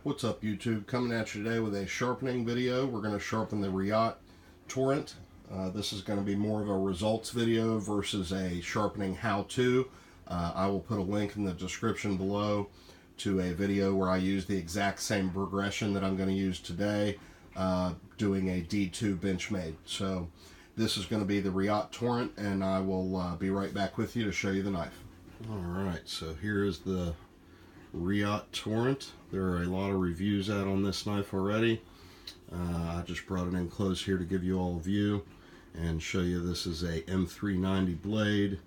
What's up, YouTube? Coming at you today with a sharpening video. We're going to sharpen the Reate Torrent. This is going to be more of a results video versus a sharpening how-to. I will put a link in the description below to a video where I use the exact same progression that I'm going to use today, doing a D2 Benchmade. So this is going to be the Reate Torrent, and I will be right back with you to show you the knife. Alright, so here is the Reate Torrent. There are a lot of reviews out on this knife already. I just brought it in close here to give you all a view and show you this is a M390 blade,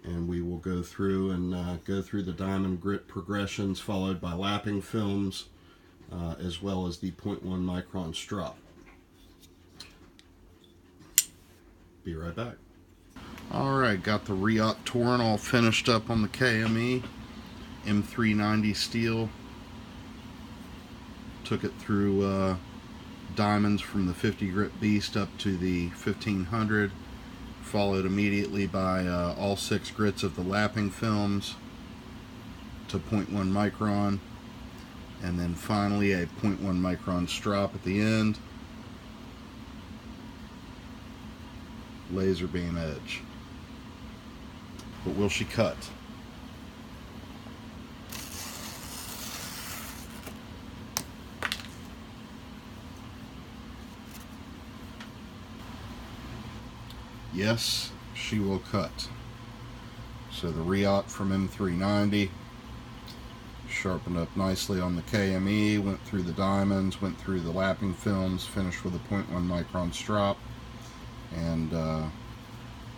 and we will go through and go through the diamond grit progressions followed by lapping films, as well as the 0.1 micron strop. Be right back. Alright, got the Reate Torrent all finished up on the KME M390 steel. Took it through diamonds from the 50 grit beast up to the 1500, followed immediately by all 6 grits of the lapping films to 0.1 micron, and then finally a 0.1 micron strop at the end. Laser beam edge. But will she cut? Yes, she will cut. So the Reate from M390 sharpened up nicely on the KME, went through the diamonds, went through the lapping films, finished with a 0.1 micron strop, and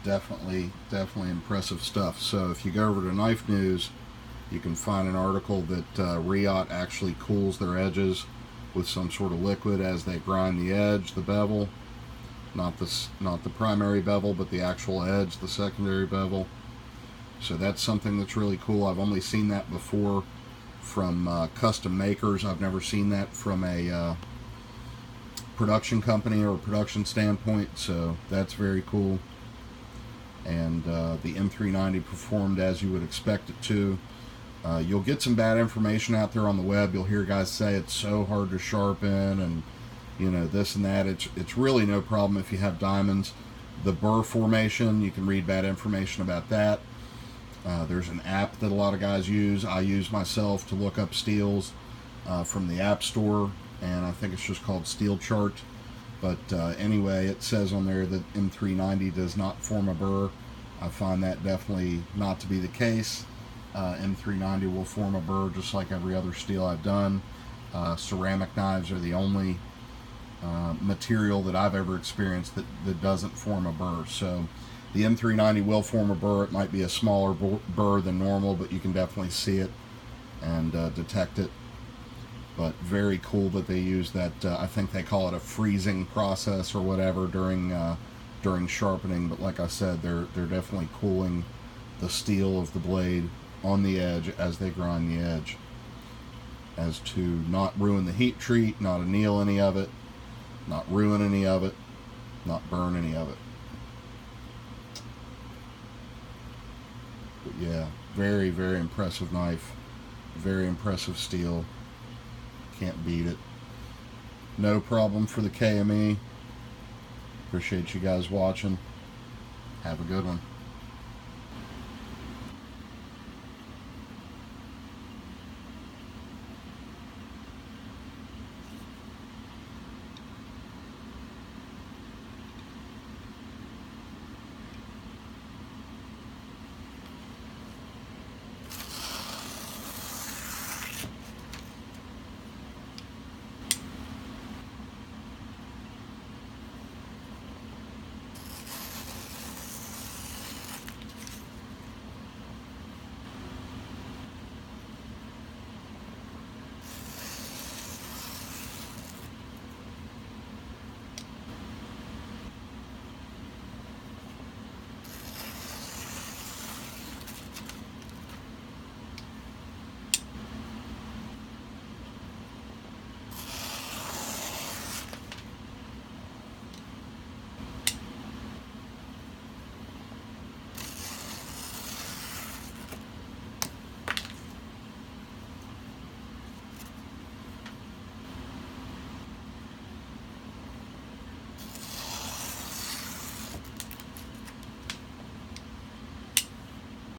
definitely impressive stuff. So if you go over to Knife News, you can find an article that Reate actually cools their edges with some sort of liquid as they grind the edge, the bevel. Not the primary bevel, but the actual edge, the secondary bevel. So that's something that's really cool. I've only seen that before from custom makers. I've never seen that from a production company or a production standpoint, so that's very cool. And the M390 performed as you would expect it to. You'll get some bad information out there on the web. You'll hear guys say it's so hard to sharpen and you know, this and that. It's really no problem if you have diamonds. The burr formation, you can read bad information about that. There's an app that a lot of guys use. I use myself to look up steels from the App Store, and I think it's just called Steel Chart. But anyway, it says on there that M390 does not form a burr. I find that definitely not to be the case. M390 will form a burr just like every other steel I've done. Ceramic knives are the only material that I've ever experienced that doesn't form a burr. So the M390 will form a burr. It might be a smaller burr than normal, but you can definitely see it and detect it. But very cool that they use that. I think they call it a freezing process or whatever during sharpening. But like I said, they're definitely cooling the steel of the blade on the edge as they grind the edge, as to not ruin the heat treat, not anneal any of it, not ruin any of it, not burn any of it. But yeah, very impressive knife, very impressive steel. Can't beat it. No problem for the KME. Appreciate you guys watching. Have a good one.